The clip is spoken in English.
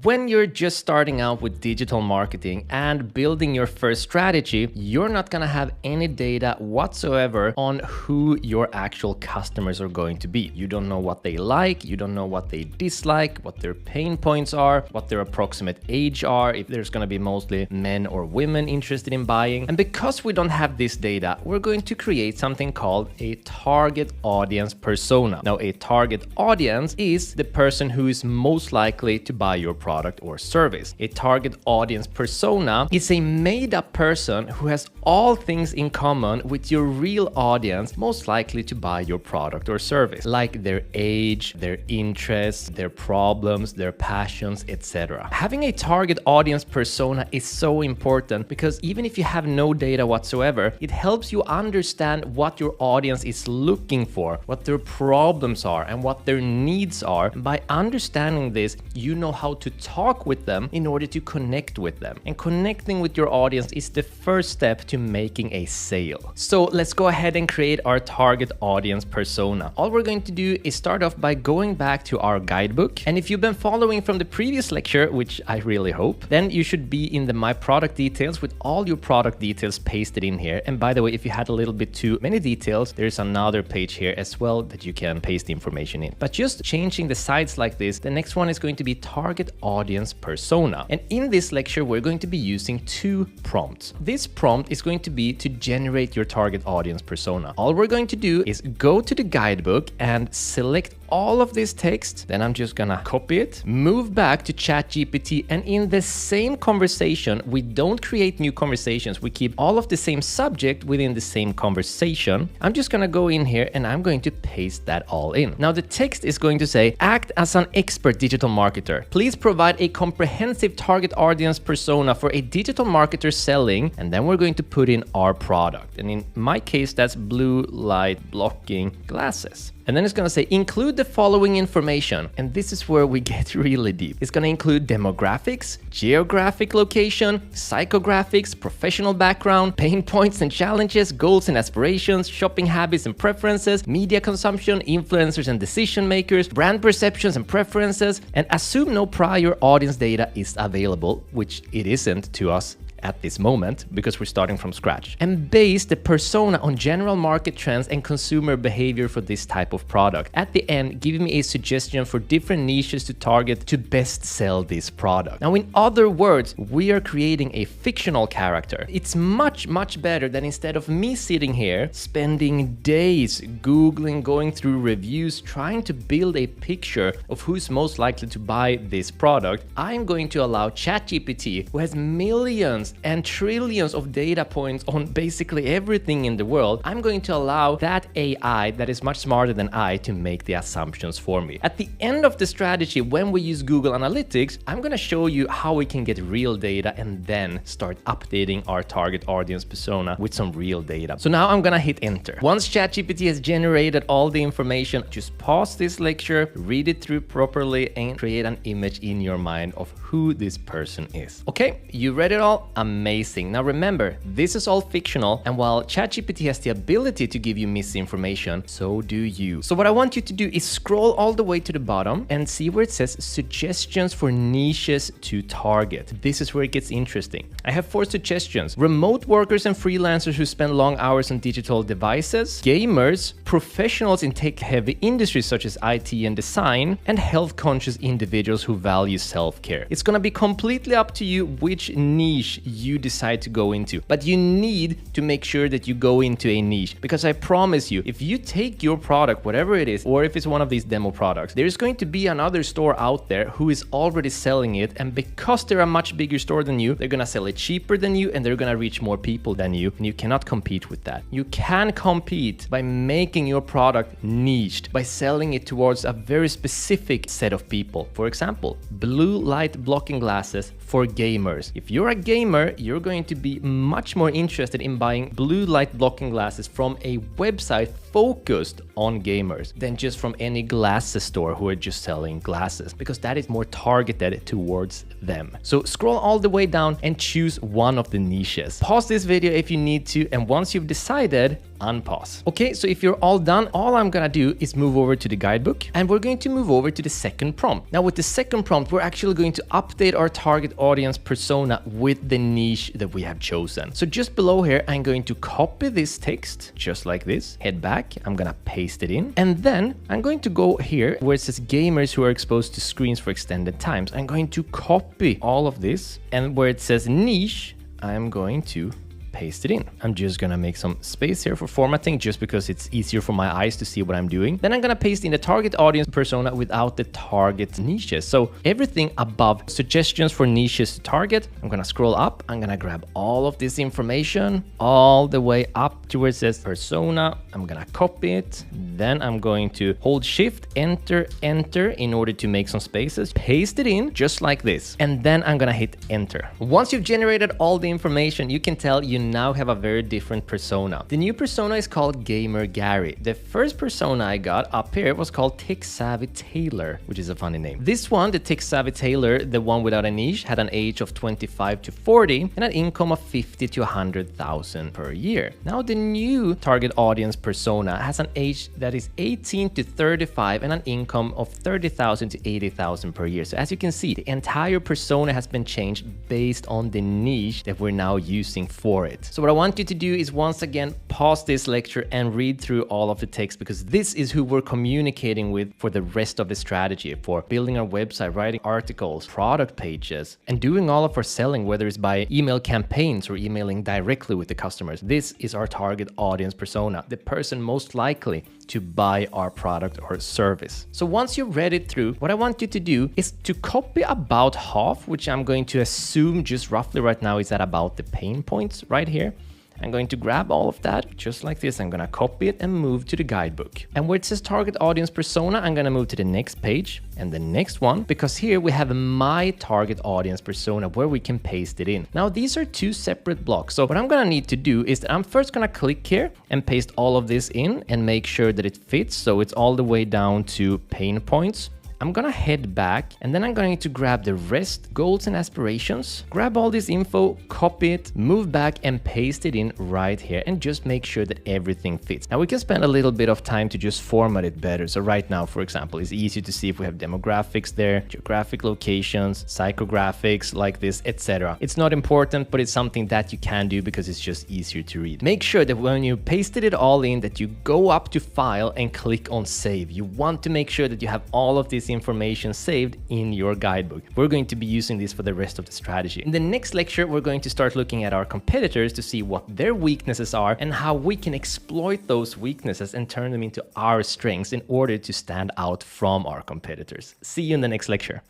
When you're just starting out with digital marketing and building your first strategy, you're not gonna have any data whatsoever on who your actual customers are going to be. You don't know what they like, you don't know what they dislike, what their pain points are, what their approximate age are, if there's gonna be mostly men or women interested in buying. And because we don't have this data, we're going to create something called a target audience persona. Now, a target audience is the person who is most likely to buy your product or service. A target audience persona is a made-up person who has all things in common with your real audience most likely to buy your product or service, like their age, their interests, their problems, their passions, etc. Having a target audience persona is so important because even if you have no data whatsoever, it helps you understand what your audience is looking for, what their problems are, and what their needs are. And by understanding this, you know how to talk with them in order to connect with them. And connecting with your audience is the first step to making a sale. So let's go ahead and create our target audience persona. All we're going to do is start off by going back to our guidebook. And if you've been following from the previous lecture, which I really hope, then you should be in the My Product Details with all your product details pasted in here. And by the way, if you had a little bit too many details, there's another page here as well that you can paste the information in. But just changing the sides like this, the next one is going to be target audience persona. And in this lecture, we're going to be using two prompts. This prompt is going to be to generate your target audience persona. All we're going to do is go to the guidebook and select all of this text. Then I'm just gonna copy it, move back to ChatGPT, and in the same conversation, we don't create new conversations. We keep all of the same subject within the same conversation. I'm just gonna go in here and I'm going to paste that all in. Now the text is going to say, act as an expert digital marketer. Please provide a comprehensive target audience persona for a digital marketer selling, and then we're going to put in our product. And in my case, that's blue light blocking glasses. And then it's going to say, include the following information. And this is where we get really deep. It's going to include demographics, geographic location, psychographics, professional background, pain points and challenges, goals and aspirations, shopping habits and preferences, media consumption, influencers and decision makers, brand perceptions and preferences, and assume no prior audience data is available, which it isn't to us at this moment because we're starting from scratch, and base the persona on general market trends and consumer behavior for this type of product. At the end, give me a suggestion for different niches to target to best sell this product. Now, in other words, we are creating a fictional character. It's much better than instead of me sitting here spending days Googling, going through reviews, trying to build a picture of who's most likely to buy this product. I'm going to allow ChatGPT, who has millions and trillions of data points on basically everything in the world, I'm going to allow that AI that is much smarter than I to make the assumptions for me. At the end of the strategy, when we use Google Analytics, I'm going to show you how we can get real data and then start updating our target audience persona with some real data. So now I'm going to hit enter. Once ChatGPT has generated all the information, just pause this lecture, read it through properly, and create an image in your mind of who this person is. Okay, you read it all? Amazing. Now remember, this is all fictional, and while ChatGPT has the ability to give you misinformation, so do you. So what I want you to do is scroll all the way to the bottom and see where it says suggestions for niches to target. This is where it gets interesting. I have 4 suggestions: remote workers and freelancers who spend long hours on digital devices, gamers, professionals in tech-heavy industries such as IT and design, and health-conscious individuals who value self-care. It's gonna be completely up to you which niche you decide to go into, but you need to make sure that you go into a niche, because I promise you, if you take your product, whatever it is, or if it's one of these demo products, there's going to be another store out there who is already selling it, and because they're a much bigger store than you, they're gonna sell it cheaper than you, and they're gonna reach more people than you, and you cannot compete with that. You can compete by making your product niched, by selling it towards a very specific set of people. For example, blue light blocking glasses for gamers. If you're a gamer, gamer, you're going to be much more interested in buying blue light blocking glasses from a website focused on gamers than just from any glasses store who are just selling glasses, because that is more targeted towards them. So scroll all the way down and choose one of the niches. Pause this video if you need to, and once you've decided, unpause. Okay, so if you're all done, all I'm gonna do is move over to the guidebook, and we're going to move over to the second prompt. Now with the second prompt, we're actually going to update our target audience persona with the niche that we have chosen. So just below here, I'm going to copy this text just like this, head back, I'm gonna paste it in, and then I'm going to go here where it says gamers who are exposed to screens for extended times. I'm going to copy all of this, and where it says niche, I'm going to paste it in. I'm just gonna make some space here for formatting just because it's easier for my eyes to see what I'm doing. Then I'm gonna paste in the target audience persona without the target niches. So everything above suggestions for niches to target, I'm gonna scroll up, I'm gonna grab all of this information all the way up to where it says persona. I'm gonna copy it. Then I'm going to hold shift, enter in order to make some spaces, paste it in just like this. And then I'm gonna hit enter. Once you've generated all the information, you can tell you now have a very different persona. The new persona is called Gamer Gary. The first persona I got up here was called Tech Savvy Taylor, which is a funny name. This one, the Tech Savvy Taylor, the one without a niche, had an age of 25 to 40 and an income of 50 to 100,000 per year. Now the new target audience persona has an age that is 18 to 35 and an income of 30,000 to 80,000 per year. So as you can see, the entire persona has been changed based on the niche that we're now using for it. So what I want you to do is once again pause this lecture and read through all of the text, because this is who we're communicating with for the rest of the strategy, for building our website, writing articles, product pages, and doing all of our selling, whether it's by email campaigns or emailing directly with the customers. This is our target audience persona, the person most likely to buy our product or service. So once you've read it through, what I want you to do is to copy about half, which I'm going to assume just roughly right now is at about the pain points right here. I'm going to grab all of that just like this. I'm going to copy it and move to the guidebook. And where it says target audience persona, I'm going to move to the next page and the next one, because here we have my target audience persona where we can paste it in. Now these are two separate blocks. So what I'm going to need to do is that I'm first going to click here and paste all of this in and make sure that it fits. So it's all the way down to pain points. I'm gonna head back, and then I'm going to grab the rest, goals and aspirations, grab all this info, copy it, move back and paste it in right here, and just make sure that everything fits. Now we can spend a little bit of time to just format it better. So right now, for example, it's easy to see if we have demographics there, geographic locations, psychographics like this, etc. It's not important, but it's something that you can do because it's just easier to read. Make sure that when you pasted it all in, that you go up to file and click on save. You want to make sure that you have all of this information saved in your guidebook. We're going to be using this for the rest of the strategy. In the next lecture, we're going to start looking at our competitors to see what their weaknesses are and how we can exploit those weaknesses and turn them into our strengths in order to stand out from our competitors. See you in the next lecture.